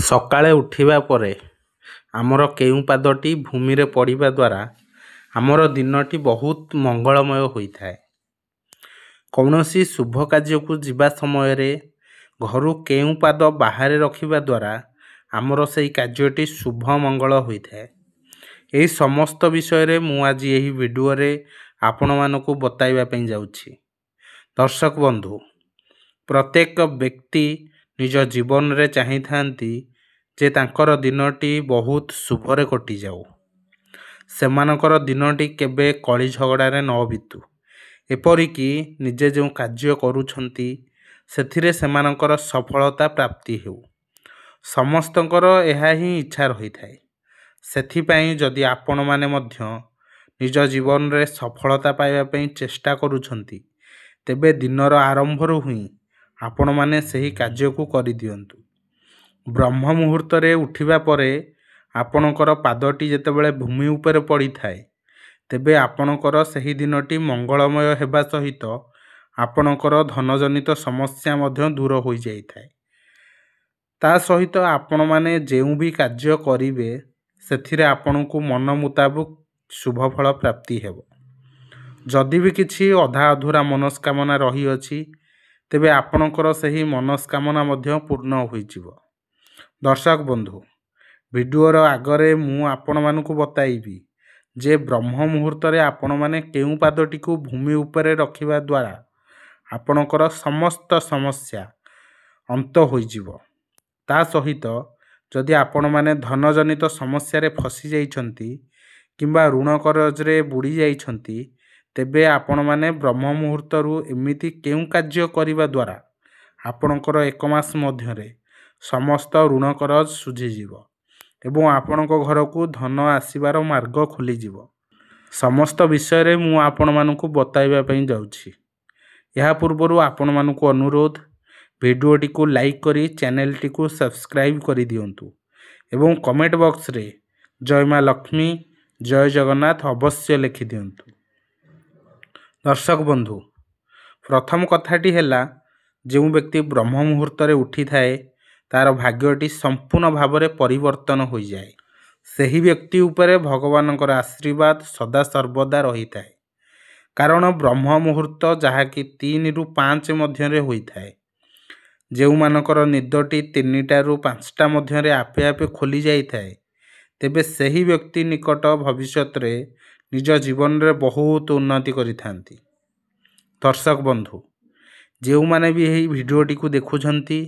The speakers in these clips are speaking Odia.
ସକାଳେ ଉଠିବା ପରେ ଆମର କେଉଁ ପାଦଟି ଭୂମିରେ ପଡ଼ିବା ଦ୍ୱାରା ଆମର ଦିନଟି ବହୁତ ମଙ୍ଗଳମୟ ହୋଇଥାଏ। କୌଣସି ଶୁଭ କାର୍ଯ୍ୟକୁ ଯିବା ସମୟରେ ଘରୁ କେଉଁ ପାଦ ବାହାରେ ରଖିବା ଦ୍ୱାରା ଆମର ସେହି କାର୍ଯ୍ୟଟି ଶୁଭ ମଙ୍ଗଳ ହୋଇଥାଏ। ଏହି ସମସ୍ତ ବିଷୟରେ ମୁଁ ଆଜି ଏହି ଭିଡ଼ିଓରେ ଆପଣମାନଙ୍କୁ ବତାଇବା ପାଇଁ ଯାଉଛି। ଦର୍ଶକ ବନ୍ଧୁ, ପ୍ରତ୍ୟେକ ବ୍ୟକ୍ତି ନିଜ ଜୀବନରେ ଚାହିଁଥାନ୍ତି ଯେ ତାଙ୍କର ଦିନଟି ବହୁତ ଶୁଭରେ କଟିଯାଉ, ସେମାନଙ୍କର ଦିନଟି କେବେ କଳି ଝଗଡ଼ାରେ ନ ବିତୁ, ଏପରିକି ନିଜେ ଯେଉଁ କାର୍ଯ୍ୟ କରୁଛନ୍ତି ସେଥିରେ ସେମାନଙ୍କର ସଫଳତା ପ୍ରାପ୍ତି ହେଉ। ସମସ୍ତଙ୍କର ଏହା ହିଁ ଇଚ୍ଛା ରହିଥାଏ। ସେଥିପାଇଁ ଯଦି ଆପଣମାନେ ମଧ୍ୟ ନିଜ ଜୀବନରେ ସଫଳତା ପାଇବା ପାଇଁ ଚେଷ୍ଟା କରୁଛନ୍ତି, ତେବେ ଦିନର ଆରମ୍ଭରୁ ହିଁ ଆପଣମାନେ ସେହି କାର୍ଯ୍ୟକୁ କରିଦିଅନ୍ତୁ। ବ୍ରହ୍ମ ମୁହୂର୍ତ୍ତରେ ଉଠିବା ପରେ ଆପଣଙ୍କର ପାଦଟି ଯେତେବେଳେ ଭୂମି ଉପରେ ପଡ଼ିଥାଏ, ତେବେ ଆପଣଙ୍କର ସେହି ଦିନଟି ମଙ୍ଗଳମୟ ହେବା ସହିତ ଆପଣଙ୍କର ଧନଜନିତ ସମସ୍ୟା ମଧ୍ୟ ଦୂର ହୋଇଯାଇଥାଏ। ତା ସହିତ ଆପଣମାନେ ଯେଉଁ ବି କାର୍ଯ୍ୟ କରିବେ ସେଥିରେ ଆପଣଙ୍କୁ ମନ ମୁତାବକ ଶୁଭଫଳ ପ୍ରାପ୍ତି ହେବ। ଯଦି ବି କିଛି ଅଧା ଅଧୁରା ମନସ୍କାମନା ରହିଅଛି, ତେବେ ଆପଣଙ୍କର ସେହି ମନସ୍କାମନା ମଧ୍ୟ ପୂର୍ଣ୍ଣ ହୋଇଯିବ। ଦର୍ଶକ ବନ୍ଧୁ, ଭିଡ଼ିଓର ଆଗରେ ମୁଁ ଆପଣମାନଙ୍କୁ ବତାଇବି ଯେ ବ୍ରହ୍ମ ମୁହୂର୍ତ୍ତରେ ଆପଣମାନେ କେଉଁ ପାଦଟିକୁ ଭୂମି ଉପରେ ରଖିବା ଦ୍ୱାରା ଆପଣଙ୍କର ସମସ୍ତ ସମସ୍ୟା ଅନ୍ତ ହୋଇଯିବ। ତା ସହିତ ଯଦି ଆପଣମାନେ ଧନଜନିତ ସମସ୍ୟାରେ ଫସି ଯାଇଛନ୍ତି କିମ୍ବା ଋଣ କରଜରେ ବୁଡ଼ି ଯାଇଛନ୍ତି, ତେବେ ଆପଣମାନେ ବ୍ରହ୍ମ ମୁହୂର୍ତ୍ତରୁ ଏମିତି କେଉଁ କାର୍ଯ୍ୟ କରିବା ଦ୍ୱାରା ଆପଣଙ୍କର 1 ମାସ ମଧ୍ୟରେ ସମସ୍ତ ଋଣ କରଜ ଶୁଝିଯିବ ଏବଂ ଆପଣଙ୍କ ଘରକୁ ଧନ ଆସିବାର ମାର୍ଗ ଖୋଲିଯିବ, ସମସ୍ତ ବିଷୟରେ ମୁଁ ଆପଣମାନଙ୍କୁ ବତାଇବା ପାଇଁ ଯାଉଛି। ଏହା ପୂର୍ବରୁ ଆପଣମାନଙ୍କୁ ଅନୁରୋଧ, ଭିଡ଼ିଓଟିକୁ ଲାଇକ୍ କରି ଚ୍ୟାନେଲଟିକୁ ସବସ୍କ୍ରାଇବ୍ କରିଦିଅନ୍ତୁ ଏବଂ କମେଣ୍ଟ ବକ୍ସରେ ଜୟ ମା ଲକ୍ଷ୍ମୀ, ଜୟ ଜଗନ୍ନାଥ ଅବଶ୍ୟ ଲେଖିଦିଅନ୍ତୁ। ଦର୍ଶକ ବନ୍ଧୁ, ପ୍ରଥମ କଥାଟି ହେଲା, ଯେଉଁ ବ୍ୟକ୍ତି ବ୍ରହ୍ମ ମୁହୂର୍ତ୍ତରେ ଉଠିଥାଏ ତାର ଭାଗ୍ୟଟି ସମ୍ପୂର୍ଣ୍ଣ ଭାବରେ ପରିବର୍ତ୍ତନ ହୋଇଯାଏ। ସେହି ବ୍ୟକ୍ତି ଉପରେ ଭଗବାନଙ୍କର ଆଶୀର୍ବାଦ ସଦାସର୍ବଦା ରହିଥାଏ। କାରଣ ବ୍ରହ୍ମ ମୁହୂର୍ତ୍ତ ଯାହାକି 3 ରୁ 5 ମଧ୍ୟରେ ହୋଇଥାଏ। ଯେଉଁମାନଙ୍କର ନିଦଟି 3ଟାରୁ 5ଟା ମଧ୍ୟରେ ଆପେ ଆପେ ଖୋଲି ଯାଇଥାଏ, ତେବେ ସେହି ବ୍ୟକ୍ତି ନିକଟ ଭବିଷ୍ୟତରେ ନିଜ ଜୀବନରେ ବହୁତ ଉନ୍ନତି କରିଥାନ୍ତି। ଦର୍ଶକ ବନ୍ଧୁ, ଯେଉଁମାନେ ବି ଏହି ଭିଡ଼ିଓଟିକୁ ଦେଖୁଛନ୍ତି,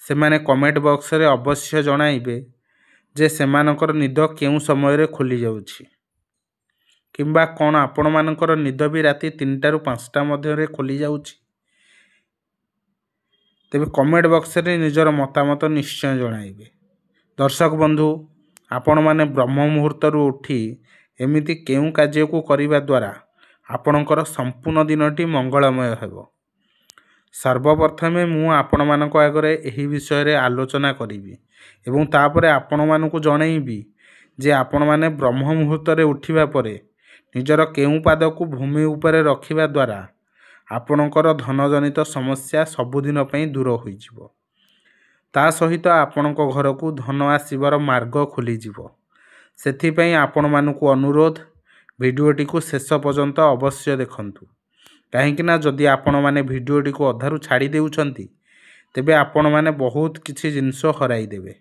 ସେମାନେ କମେଣ୍ଟ ବକ୍ସରେ ଅବଶ୍ୟ ଜଣାଇବେ ଯେ ସେମାନଙ୍କର ନିଦ କେଉଁ ସମୟରେ ଖୋଲି ଯାଉଛି କିମ୍ବା କ'ଣ ଆପଣମାନଙ୍କର ନିଦ ବି ରାତି 3ଟାରୁ 5ଟା ମଧ୍ୟରେ ଖୋଲି ଯାଉଛି। ତେବେ କମେଣ୍ଟ ବକ୍ସରେ ନିଜର ମତାମତ ନିଶ୍ଚୟ ଜଣାଇବେ। ଦର୍ଶକ ବନ୍ଧୁ, ଆପଣମାନେ ବ୍ରହ୍ମ ମୁହୂର୍ତ୍ତରୁ ଉଠି ଏମିତି କେଉଁ କାର୍ଯ୍ୟକୁ କରିବା ଦ୍ୱାରା ଆପଣଙ୍କର ସମ୍ପୂର୍ଣ୍ଣ ଦିନଟି ମଙ୍ଗଳମୟ ହେବ। ସର୍ବପ୍ରଥମେ ମୁଁ ଆପଣମାନଙ୍କ ଆଗରେ ଏହି ବିଷୟରେ ଆଲୋଚନା କରିବି ଏବଂ ତାପରେ ଆପଣମାନଙ୍କୁ ଜଣାଇବି ଯେ ଆପଣମାନେ ବ୍ରହ୍ମ ମୁହୂର୍ତ୍ତରେ ଉଠିବା ପରେ ନିଜର କେଉଁ ପାଦକୁ ଭୂମି ଉପରେ ରଖିବା ଦ୍ୱାରା ଆପଣଙ୍କର ଧନଜନିତ ସମସ୍ୟା ସବୁଦିନ ପାଇଁ ଦୂର ହୋଇଯିବ। ତା ସହିତ ଆପଣଙ୍କ ଘରକୁ ଧନ ଆସିବାର ମାର୍ଗ ଖୋଲିଯିବ। ସେଥିପାଇଁ ଆପଣମାନଙ୍କୁ ଅନୁରୋଧ, ଭିଡ଼ିଓଟିକୁ ଶେଷ ପର୍ଯ୍ୟନ୍ତ ଅବଶ୍ୟ ଦେଖନ୍ତୁ। କାହିଁକିନା ଯଦି ଆପଣମାନେ ଭିଡ଼ିଓଟିକୁ ଅଧାରୁ ଛାଡ଼ି ଦେଉଛନ୍ତି, ତେବେ ଆପଣମାନେ ବହୁତ କିଛି ଜିନିଷ ହରାଇଦେବେ।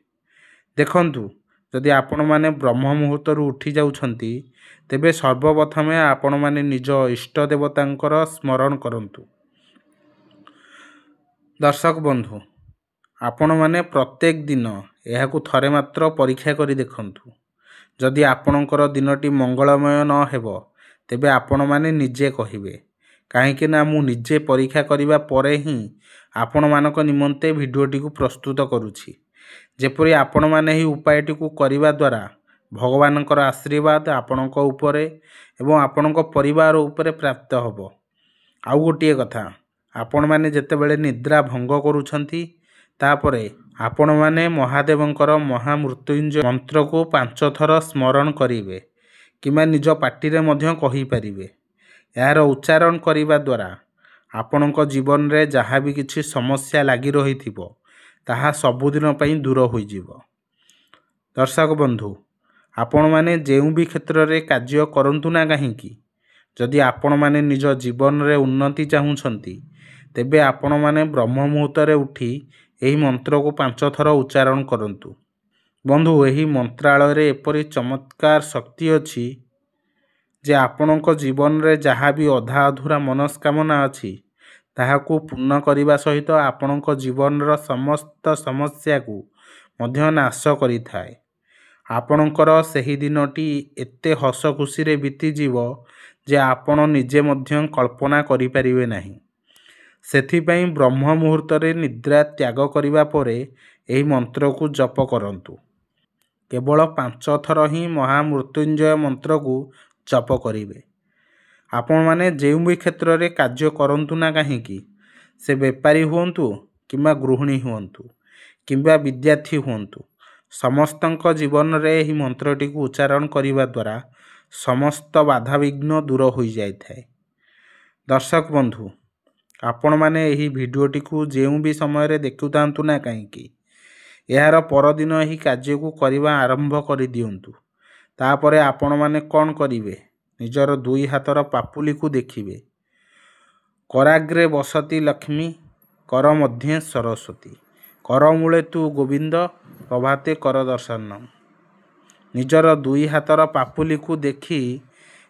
ଦେଖନ୍ତୁ, ଯଦି ଆପଣମାନେ ବ୍ରହ୍ମ ମୁହୂର୍ତ୍ତରୁ ଉଠି ଯାଉଛନ୍ତି, ତେବେ ସର୍ବପ୍ରଥମେ ଆପଣମାନେ ନିଜ ଇଷ୍ଟ ଦେବତାଙ୍କର ସ୍ମରଣ କରନ୍ତୁ। ଦର୍ଶକ ବନ୍ଧୁ, ଆପଣମାନେ ପ୍ରତ୍ୟେକ ଦିନ ଏହାକୁ ଥରେ ମାତ୍ର ପରୀକ୍ଷା କରି ଦେଖନ୍ତୁ। ଯଦି ଆପଣଙ୍କର ଦିନଟି ମଙ୍ଗଳମୟ ନ ହେବ, ତେବେ ଆପଣମାନେ ନିଜେ କହିବେ। କାହିଁକିନା ମୁଁ ନିଜେ ପରୀକ୍ଷା କରିବା ପରେ ହିଁ ଆପଣମାନଙ୍କ ନିମନ୍ତେ ଭିଡ଼ିଓଟିକୁ ପ୍ରସ୍ତୁତ କରୁଛି। ଯେପରି ଆପଣମାନେ ଏହି ଉପାୟଟିକୁ କରିବା ଦ୍ୱାରା ଭଗବାନଙ୍କର ଆଶୀର୍ବାଦ ଆପଣଙ୍କ ଉପରେ ଏବଂ ଆପଣଙ୍କ ପରିବାର ଉପରେ ପ୍ରାପ୍ତ ହେବ। ଆଉ ଗୋଟିଏ କଥା, ଆପଣମାନେ ଯେତେବେଳେ ନିଦ୍ରା ଭଙ୍ଗ କରୁଛନ୍ତି, ତାପରେ ଆପଣମାନେ ମହାଦେବଙ୍କର ମହାମୃତ୍ୟୁଞ୍ଜୟ ମନ୍ତ୍ରକୁ 5 ଥର ସ୍ମରଣ କରିବେ କିମ୍ବା ନିଜ ପାଟିରେ ମଧ୍ୟ କହିପାରିବେ। ଏହାର ଉଚ୍ଚାରଣ କରିବା ଦ୍ୱାରା ଆପଣଙ୍କ ଜୀବନରେ ଯାହା ବି କିଛି ସମସ୍ୟା ଲାଗି ରହିଥିବ, ତାହା ସବୁଦିନ ପାଇଁ ଦୂର ହୋଇଯିବ। ଦର୍ଶକ ବନ୍ଧୁ, ଆପଣମାନେ ଯେଉଁ ବି କ୍ଷେତ୍ରରେ କାର୍ଯ୍ୟ କରନ୍ତୁ ନା କାହିଁକି, ଯଦି ଆପଣମାନେ ନିଜ ଜୀବନରେ ଉନ୍ନତି ଚାହୁଁଛନ୍ତି, ତେବେ ଆପଣମାନେ ବ୍ରହ୍ମ ମୁହୂର୍ତ୍ତରେ ଉଠି ଏହି ମନ୍ତ୍ରକୁ 5 ଥର ଉଚ୍ଚାରଣ କରନ୍ତୁ। ବନ୍ଧୁ, ଏହି ମନ୍ତ୍ରାଳୟରେ ଏପରି ଚମତ୍କାର ଶକ୍ତି ଅଛି ଯେ ଆପଣଙ୍କ ଜୀବନରେ ଯାହା ବି ଅଧା ଅଧୁରା ମନସ୍କାମନା ଅଛି ତାହାକୁ ପୂର୍ଣ୍ଣ କରିବା ସହିତ ଆପଣଙ୍କ ଜୀବନର ସମସ୍ତ ସମସ୍ୟାକୁ ମଧ୍ୟ ନାଶ କରିଥାଏ। ଆପଣଙ୍କର ସେହି ଦିନଟି ଏତେ ହସ ଖୁସିରେ ବିତିଯିବ ଯେ ଆପଣ ନିଜେ ମଧ୍ୟ କଳ୍ପନା କରିପାରିବେ ନାହିଁ। ସେଥିପାଇଁ ବ୍ରହ୍ମ ମୁହୂର୍ତ୍ତରେ ନିଦ୍ରା ତ୍ୟାଗ କରିବା ପରେ ଏହି ମନ୍ତ୍ରକୁ ଜପ କରନ୍ତୁ। କେବଳ 5 ଥର ହିଁ ମହାମୃତ୍ୟୁଞ୍ଜୟ ମନ୍ତ୍ରକୁ ଜପ କରିବେ। ଆପଣମାନେ ଯେଉଁ ବି କ୍ଷେତ୍ରରେ କାର୍ଯ୍ୟ କରନ୍ତୁ ନା କାହିଁକି, ସେ ବେପାରୀ ହୁଅନ୍ତୁ କିମ୍ବା ଗୃହିଣୀ ହୁଅନ୍ତୁ କିମ୍ବା ବିଦ୍ୟାର୍ଥୀ ହୁଅନ୍ତୁ, ସମସ୍ତଙ୍କ ଜୀବନରେ ଏହି ମନ୍ତ୍ରଟିକୁ ଉଚ୍ଚାରଣ କରିବା ଦ୍ୱାରା ସମସ୍ତ ବାଧାବିଘ୍ନ ଦୂର ହୋଇଯାଇଥାଏ। ଦର୍ଶକ ବନ୍ଧୁ, ଆପଣମାନେ ଏହି ଭିଡ଼ିଓଟିକୁ ଯେଉଁ ବି ସମୟରେ ଦେଖୁଥାନ୍ତୁ ନା କାହିଁକି, ଏହାର ପରଦିନ ଏହି କାର୍ଯ୍ୟକୁ କରିବା ଆରମ୍ଭ କରିଦିଅନ୍ତୁ। ତାପରେ ଆପଣମାନେ କ'ଣ କରିବେ? ନିଜର 2 ହାତର ପାପୁଲିକୁ ଦେଖିବେ। କରାଗ୍ରେ ବସତି ଲକ୍ଷ୍ମୀ, କର ମଧ୍ୟେ ସରସ୍ୱତୀ, କରମୂଳେ ତୁ ଗୋବିନ୍ଦ, ପ୍ରଭାତେ କର ଦର୍ଶନମ୍। ନିଜର 2 ହାତର ପାପୁଲିକୁ ଦେଖି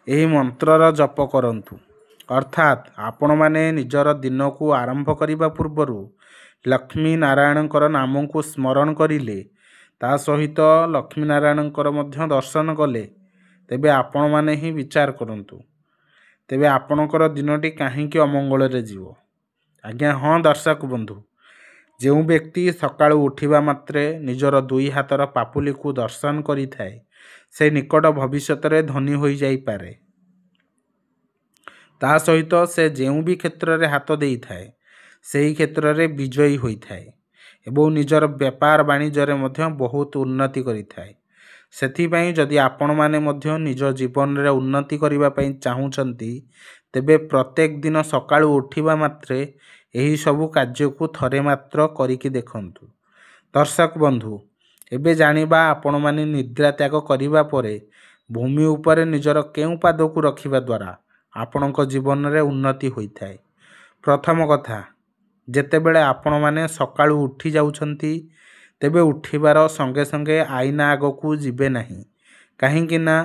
ଏହି ମନ୍ତ୍ରର ଜପ କରନ୍ତୁ। ଅର୍ଥାତ୍ ଆପଣମାନେ ନିଜର ଦିନକୁ ଆରମ୍ଭ କରିବା ପୂର୍ବରୁ ଲକ୍ଷ୍ମୀ ନାରାୟଣଙ୍କର ନାମକୁ ସ୍ମରଣ କରିଲେ, ତା ସହିତ ଲକ୍ଷ୍ମୀ ନାରାୟଣଙ୍କର ମଧ୍ୟ ଦର୍ଶନ କଲେ, ତେବେ ଆପଣମାନେ ହିଁ ବିଚାର କରନ୍ତୁ, ତେବେ ଆପଣଙ୍କର ଦିନଟି କାହିଁକି ଅମଙ୍ଗଳରେ ଯିବ? ଆଜ୍ଞା ହଁ ଦର୍ଶକ ବନ୍ଧୁ, ଯେଉଁ ବ୍ୟକ୍ତି ସକାଳୁ ଉଠିବା ମାତ୍ରେ ନିଜର 2 ହାତର ପାପୁଲିକୁ ଦର୍ଶନ କରିଥାଏ, ସେ ନିକଟ ଭବିଷ୍ୟତରେ ଧନୀ ହୋଇଯାଇପାରେ। ତା ସହିତ ସେ ଯେଉଁ ବି କ୍ଷେତ୍ରରେ ହାତ ଦେଇଥାଏ ସେହି କ୍ଷେତ୍ରରେ ବିଜୟୀ ହୋଇଥାଏ ଏବଂ ନିଜର ବେପାର ବାଣିଜ୍ୟରେ ମଧ୍ୟ ବହୁତ ଉନ୍ନତି କରିଥାଏ। ସେଥିପାଇଁ ଯଦି ଆପଣମାନେ ମଧ୍ୟ ନିଜ ଜୀବନରେ ଉନ୍ନତି କରିବା ପାଇଁ ଚାହୁଁଛନ୍ତି, ତେବେ ପ୍ରତ୍ୟେକ ଦିନ ସକାଳୁ ଉଠିବା ମାତ୍ରେ ଏହିସବୁ କାର୍ଯ୍ୟକୁ ଥରେ ମାତ୍ର କରିକି ଦେଖନ୍ତୁ। ଦର୍ଶକ ବନ୍ଧୁ, ଏବେ ଜାଣିବା ଆପଣମାନେ ନିଦ୍ରା ତ୍ୟାଗ କରିବା ପରେ ଭୂମି ଉପରେ ନିଜର କେଉଁ ପାଦକୁ ରଖିବା ଦ୍ୱାରା ଆପଣଙ୍କ ଜୀବନରେ ଉନ୍ନତି ହୋଇଥାଏ। ପ୍ରଥମ କଥା, ଯେତେବେଳେ ଆପଣମାନେ ସକାଳୁ ଉଠି ଯାଉଛନ୍ତି, ତେବେ ଉଠିବାର ସଙ୍ଗେ ସଙ୍ଗେ ଆଇନା ଆଗକୁ ଯିବେ ନାହିଁ। କାହିଁକି ନା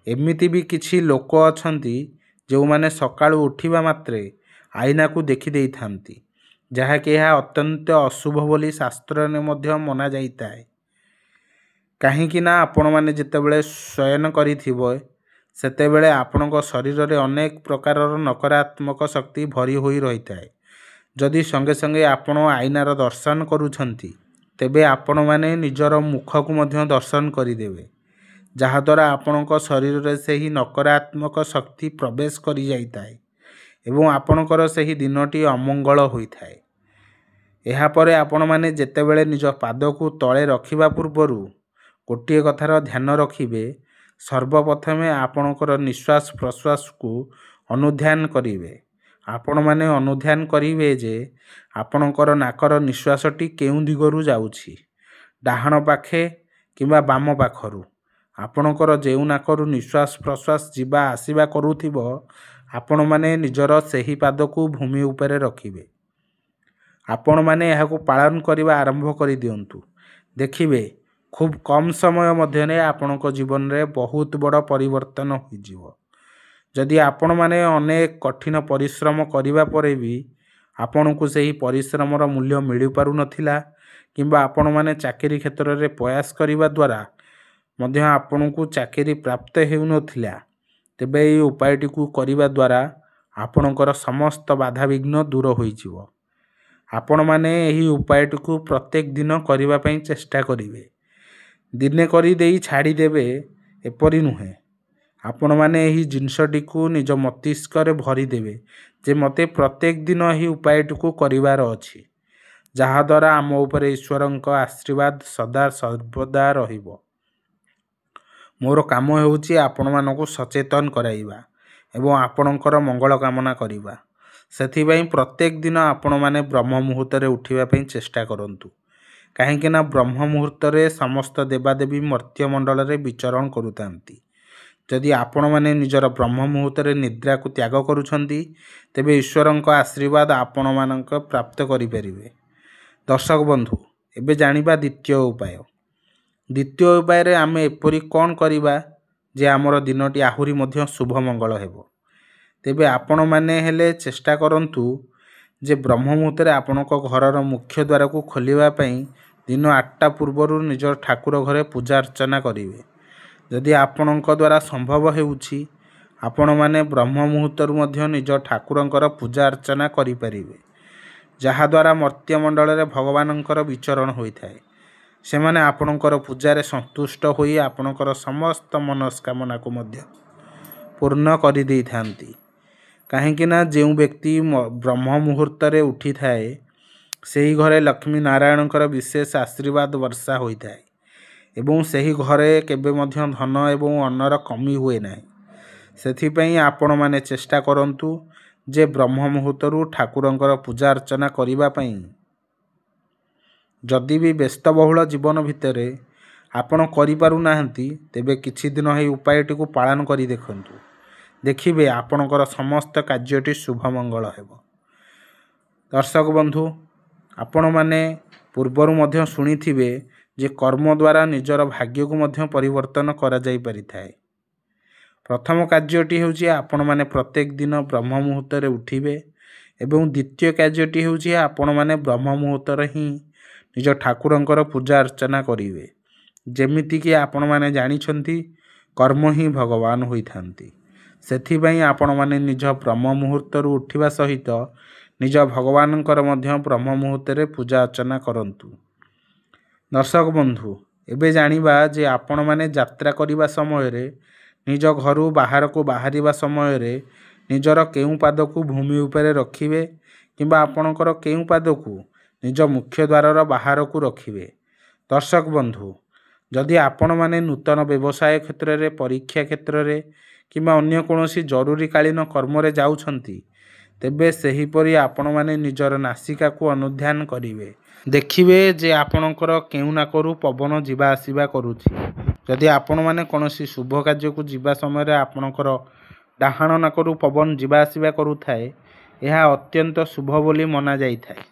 ଏମିତି ବି କିଛି ଲୋକ ଅଛନ୍ତି ଯେଉଁମାନେ ସକାଳୁ ଉଠିବା ମାତ୍ରେ ଆଇନାକୁ ଦେଖିଦେଇଥାନ୍ତି, ଯାହାକି ଏହା ଅତ୍ୟନ୍ତ ଅଶୁଭ ବୋଲି ଶାସ୍ତ୍ରରେ ମଧ୍ୟ ମନାଯାଇଥାଏ। କାହିଁକି ନା ଆପଣମାନେ ଯେତେବେଳେ ଶୟନ କରିଥିବେ, ସେତେବେଳେ ଆପଣଙ୍କ ଶରୀରରେ ଅନେକ ପ୍ରକାରର ନକାରାତ୍ମକ ଶକ୍ତି ଭରି ହୋଇ ରହିଥାଏ। ଯଦି ସଙ୍ଗେ ସଙ୍ଗେ ଆପଣ ଆଇନାର ଦର୍ଶନ କରୁଛନ୍ତି, ତେବେ ଆପଣମାନେ ନିଜର ମୁଖକୁ ମଧ୍ୟ ଦର୍ଶନ କରିଦେବେ, ଯାହାଦ୍ୱାରା ଆପଣଙ୍କ ଶରୀରରେ ସେହି ନକାରାତ୍ମକ ଶକ୍ତି ପ୍ରବେଶ କରିଯାଇଥାଏ ଏବଂ ଆପଣଙ୍କର ସେହି ଦିନଟି ଅମଙ୍ଗଳ ହୋଇଥାଏ। ଏହାପରେ ଆପଣମାନେ ଯେତେବେଳେ ନିଜ ପାଦକୁ ତଳେ ରଖିବା ପୂର୍ବରୁ ଗୋଟିଏ କଥାର ଧ୍ୟାନ ରଖିବେ, ସର୍ବପ୍ରଥମେ ଆପଣଙ୍କର ନିଶ୍ୱାସ ପ୍ରଶ୍ୱାସକୁ ଅନୁଧ୍ୟାନ କରିବେ। ଆପଣମାନେ ଅନୁଧ୍ୟାନ କରିବେ ଯେ ଆପଣଙ୍କର ନାକର ନିଶ୍ୱାସଟି କେଉଁ ଦିଗରୁ ଯାଉଛି, ଡାହାଣ ପାଖେ କିମ୍ବା ବାମ ପାଖରୁ। ଆପଣଙ୍କର ଯେଉଁ ନାକରୁ ନିଶ୍ୱାସ ପ୍ରଶ୍ୱାସ ଯିବା ଆସିବା କରୁଥିବ, ଆପଣମାନେ ନିଜର ସେହି ପାଦକୁ ଭୂମି ଉପରେ ରଖିବେ। ଆପଣମାନେ ଏହାକୁ ପାଳନ କରିବା ଆରମ୍ଭ କରିଦିଅନ୍ତୁ। ଦେଖିବେ ଖୁବ୍ କମ୍ ସମୟ ମଧ୍ୟରେ ଆପଣଙ୍କ ଜୀବନରେ ବହୁତ ବଡ଼ ପରିବର୍ତ୍ତନ ହୋଇଯିବ। ଯଦି ଆପଣମାନେ ଅନେକ କଠିନ ପରିଶ୍ରମ କରିବା ପରେ ବି ଆପଣଙ୍କୁ ସେହି ପରିଶ୍ରମର ମୂଲ୍ୟ ମିଳିପାରୁନଥିଲା କିମ୍ବା ଆପଣମାନେ ଚାକିରି କ୍ଷେତ୍ରରେ ପ୍ରୟାସ କରିବା ଦ୍ୱାରା ମଧ୍ୟ ଆପଣଙ୍କୁ ଚାକିରି ପ୍ରାପ୍ତ ହେଉନଥିଲା, ତେବେ ଏହି ଉପାୟଟିକୁ କରିବା ଦ୍ୱାରା ଆପଣଙ୍କର ସମସ୍ତ ବାଧାବିଘ୍ନ ଦୂର ହୋଇଯିବ। ଆପଣମାନେ ଏହି ଉପାୟଟିକୁ ପ୍ରତ୍ୟେକ ଦିନ କରିବା ପାଇଁ ଚେଷ୍ଟା କରିବେ। ଦିନେ କରିଦେଇ ଛାଡ଼ିଦେବେ ଏପରି ନୁହେଁ। ଆପଣମାନେ ଏହି ଜିନିଷଟିକୁ ନିଜ ମସ୍ତିଷ୍କରେ ଭରିଦେବେ ଯେ ମୋତେ ପ୍ରତ୍ୟେକ ଦିନ ଏହି ଉପାୟଟିକୁ କରିବାର ଅଛି, ଯାହାଦ୍ୱାରା ଆମ ଉପରେ ଈଶ୍ୱରଙ୍କ ଆଶୀର୍ବାଦ ସଦା ସର୍ବଦା ରହିବ। ମୋର କାମ ହେଉଛି ଆପଣମାନଙ୍କୁ ସଚେତନ କରାଇବା ଏବଂ ଆପଣଙ୍କର ମଙ୍ଗଳ କାମନା କରିବା। ସେଥିପାଇଁ ପ୍ରତ୍ୟେକ ଦିନ ଆପଣମାନେ ବ୍ରହ୍ମ ମୁହୂର୍ତ୍ତରେ ଉଠିବା ପାଇଁ ଚେଷ୍ଟା କରନ୍ତୁ କାହିଁକି ନା ବ୍ରହ୍ମ ମୁହୂର୍ତ୍ତରେ ସମସ୍ତ ଦେବାଦେବୀ ମର୍ତ୍ତ୍ୟମଣ୍ଡଳରେ ବିଚରଣ କରୁଥାନ୍ତି। ଯଦି ଆପଣମାନେ ନିଜର ବ୍ରହ୍ମ ମୁହୂର୍ତ୍ତରେ ନିଦ୍ରାକୁ ତ୍ୟାଗ କରୁଛନ୍ତି, ତେବେ ଈଶ୍ୱରଙ୍କ ଆଶୀର୍ବାଦ ଆପଣମାନଙ୍କ ପ୍ରାପ୍ତ କରିପାରିବେ। ଦର୍ଶକ ବନ୍ଧୁ, ଏବେ ଜାଣିବା ଦ୍ୱିତୀୟ ଉପାୟ। ଦ୍ୱିତୀୟ ଉପାୟରେ ଆମେ ଏପରି କ'ଣ କରିବା ଯେ ଆମର ଦିନଟି ଆହୁରି ମଧ୍ୟ ଶୁଭ ମଙ୍ଗଳ ହେବ। ତେବେ ଆପଣମାନେ ହେଲେ ଚେଷ୍ଟା କରନ୍ତୁ ଯେ ବ୍ରହ୍ମ ମୁହୂର୍ତ୍ତରେ ଆପଣଙ୍କ ଘରର ମୁଖ୍ୟ ଦ୍ୱାରକୁ ଖୋଲିବା ପାଇଁ ଦିନ 8ଟା ପୂର୍ବରୁ ନିଜ ଠାକୁର ଘରେ ପୂଜା ଅର୍ଚ୍ଚନା କରିବେ। ଯଦି ଆପଣଙ୍କ ଦ୍ୱାରା ସମ୍ଭବ ହେଉଛି, ଆପଣମାନେ ବ୍ରହ୍ମ ମୁହୂର୍ତ୍ତରୁ ମଧ୍ୟ ନିଜ ଠାକୁରଙ୍କର ପୂଜା ଅର୍ଚ୍ଚନା କରିପାରିବେ, ଯାହାଦ୍ୱାରା ମର୍ତ୍ତ୍ୟମଣ୍ଡଳରେ ଭଗବାନଙ୍କର ବିଚରଣ ହୋଇଥାଏ। ସେମାନେ ଆପଣଙ୍କର ପୂଜାରେ ସନ୍ତୁଷ୍ଟ ହୋଇ ଆପଣଙ୍କର ସମସ୍ତ ମନସ୍କାମନାକୁ ମଧ୍ୟ ପୂର୍ଣ୍ଣ କରିଦେଇଥାନ୍ତି। କାହିଁକି ନା ଯେଉଁ ବ୍ୟକ୍ତି ବ୍ରହ୍ମ ମୁହୂର୍ତ୍ତରେ ଉଠିଥାଏ, ସେହି ଘରେ ଲକ୍ଷ୍ମୀ ନାରାୟଣଙ୍କର ବିଶେଷ ଆଶୀର୍ବାଦ ବର୍ଷା ହୋଇଥାଏ ଏବଂ ସେହି ଘରେ କେବେ ମଧ୍ୟ ଧନ ଏବଂ ଅନ୍ନର କମି ହୁଏ ନାହିଁ। ସେଥିପାଇଁ ଆପଣମାନେ ଚେଷ୍ଟା କରନ୍ତୁ ଯେ ବ୍ରହ୍ମ ମୁହୂର୍ତ୍ତରୁ ଠାକୁରଙ୍କର ପୂଜା ଅର୍ଚ୍ଚନା କରିବା ପାଇଁ। ଯଦି ବି ବ୍ୟସ୍ତବହୁଳ ଜୀବନ ଭିତରେ ଆପଣ କରିପାରୁନାହାନ୍ତି, ତେବେ କିଛି ଦିନ ଏହି ଉପାୟଟିକୁ ପାଳନ କରି ଦେଖନ୍ତୁ। ଦେଖିବେ ଆପଣଙ୍କର ସମସ୍ତ କାର୍ଯ୍ୟଟି ଶୁଭମଙ୍ଗଳ ହେବ। ଦର୍ଶକ ବନ୍ଧୁ, ଆପଣମାନେ ପୂର୍ବରୁ ମଧ୍ୟ ଶୁଣିଥିବେ ଯେ କର୍ମ ଦ୍ୱାରା ନିଜର ଭାଗ୍ୟକୁ ମଧ୍ୟ ପରିବର୍ତ୍ତନ କରାଯାଇପାରିଥାଏ। ପ୍ରଥମ କାର୍ଯ୍ୟଟି ହେଉଛି ଆପଣମାନେ ପ୍ରତ୍ୟେକ ଦିନ ବ୍ରହ୍ମ ମୁହୂର୍ତ୍ତରେ ଉଠିବେ ଏବଂ ଦ୍ୱିତୀୟ କାର୍ଯ୍ୟଟି ହେଉଛି ଆପଣମାନେ ବ୍ରହ୍ମ ମୁହୂର୍ତ୍ତରେ ହିଁ ନିଜ ଠାକୁରଙ୍କର ପୂଜା ଅର୍ଚ୍ଚନା କରିବେ। ଯେମିତିକି ଆପଣମାନେ ଜାଣିଛନ୍ତି, କର୍ମ ହିଁ ଭଗବାନ ହୋଇଥାନ୍ତି। ସେଥିପାଇଁ ଆପଣମାନେ ନିଜ ବ୍ରହ୍ମ ମୁହୂର୍ତ୍ତରୁ ଉଠିବା ସହିତ ନିଜ ଭଗବାନଙ୍କର ମଧ୍ୟ ବ୍ରହ୍ମ ମୁହୂର୍ତ୍ତରେ ପୂଜା ଅର୍ଚ୍ଚନା କରନ୍ତୁ। ଦର୍ଶକ ବନ୍ଧୁ, ଏବେ ଜାଣିବା ଯେ ଆପଣମାନେ ଯାତ୍ରା କରିବା ସମୟରେ, ନିଜ ଘରୁ ବାହାରକୁ ବାହାରିବା ସମୟରେ ନିଜର କେଉଁ ପାଦକୁ ଭୂମି ଉପରେ ରଖିବେ କିମ୍ବା ଆପଣଙ୍କର କେଉଁ ପାଦକୁ ନିଜ ମୁଖ୍ୟ ଦ୍ୱାରର ବାହାରକୁ ରଖିବେ। ଦର୍ଶକ ବନ୍ଧୁ, ଯଦି ଆପଣମାନେ ନୂତନ ବ୍ୟବସାୟ କ୍ଷେତ୍ରରେ, ପରୀକ୍ଷା କ୍ଷେତ୍ରରେ କିମ୍ବା ଅନ୍ୟ କୌଣସି ଜରୁରୀକାଳୀନ କର୍ମରେ ଯାଉଛନ୍ତି, ତେବେ ସେହିପରି ଆପଣମାନେ ନିଜର ନାସିକାକୁ ଅନୁଧ୍ୟାନ କରିବେ। ଦେଖିବେ ଯେ ଆପଣଙ୍କର କେଉଁ ନାକରୁ ପବନ ଯିବା ଆସିବା କରୁଛି। ଯଦି ଆପଣମାନେ କୌଣସି ଶୁଭ କାର୍ଯ୍ୟକୁ ଯିବା ସମୟରେ ଆପଣଙ୍କର ଡାହାଣ ନାକରୁ ପବନ ଯିବା ଆସିବା କରୁଥାଏ, ଏହା ଅତ୍ୟନ୍ତ ଶୁଭ ବୋଲି ମନାଯାଇଥାଏ।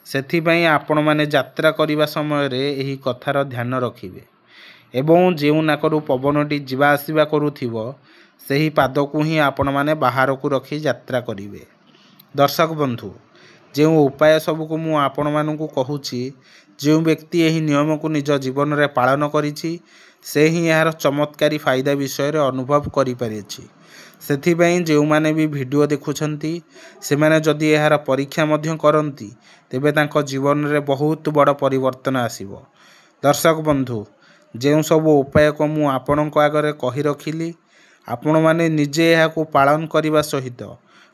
ସେଥିପାଇଁ ଆପଣମାନେ ଯାତ୍ରା କରିବା ସମୟରେ ଏହି କଥାର ଧ୍ୟାନ ରଖିବେ ଏବଂ ଯେଉଁ ନାକରୁ ପବନଟି ଯିବା ଆସିବା କରୁଥିବ, ସେହି ପାଦକୁ ହିଁ ଆପଣମାନେ ବାହାରକୁ ରଖି ଯାତ୍ରା କରିବେ। ଦର୍ଶକ ବନ୍ଧୁ, ଯେଉଁ ଉପାୟ ସବୁକୁ ମୁଁ ଆପଣମାନଙ୍କୁ କହୁଛି, ଯେଉଁ ବ୍ୟକ୍ତି ଏହି ନିୟମକୁ ନିଜ ଜୀବନରେ ପାଳନ କରିଛି, ସେ ହିଁ ଏହାର ଚମତ୍କାରୀ ଫାଇଦା ବିଷୟରେ ଅନୁଭବ କରିପାରିଛି। ସେଥିପାଇଁ ଯେଉଁମାନେ ବି ଭିଡ଼ିଓ ଦେଖୁଛନ୍ତି, ସେମାନେ ଯଦି ଏହାର ପରୀକ୍ଷା ମଧ୍ୟ କରନ୍ତି, ତେବେ ତାଙ୍କ ଜୀବନରେ ବହୁତ ବଡ଼ ପରିବର୍ତ୍ତନ ଆସିବ। ଦର୍ଶକ ବନ୍ଧୁ, ଯେଉଁ ସବୁ ଉପାୟକୁ ମୁଁ ଆପଣଙ୍କ ଆଗରେ କହି ରଖିଲି, ଆପଣମାନେ ନିଜେ ଏହାକୁ ପାଳନ କରିବା ସହିତ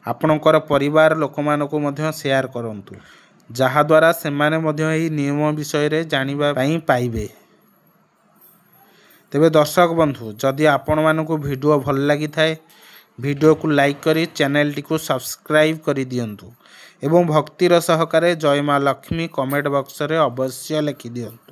ଆପଣଙ୍କର ପରିବାର ଲୋକମାନଙ୍କୁ ମଧ୍ୟ ସେୟାର କରନ୍ତୁ, ଯାହାଦ୍ୱାରା ସେମାନେ ମଧ୍ୟ ଏହି ନିୟମ ବିଷୟରେ ଜାଣିବା ପାଇଁ ପାଇବେ। ତେବେ ଦର୍ଶକ ବନ୍ଧୁ, ଯଦି ଆପଣମାନଙ୍କୁ ଭିଡ଼ିଓ ଭଲ ଲାଗିଥାଏ, ଭିଡ଼ିଓକୁ ଲାଇକ୍ କରି ଚ୍ୟାନେଲଟିକୁ ସବସ୍କ୍ରାଇବ୍ କରିଦିଅନ୍ତୁ ଏବଂ ଭକ୍ତିର ସହକାରେ ଜୟ ମା ଲକ୍ଷ୍ମୀ କମେଣ୍ଟ ବକ୍ସରେ ଅବଶ୍ୟ ଲେଖିଦିଅନ୍ତୁ।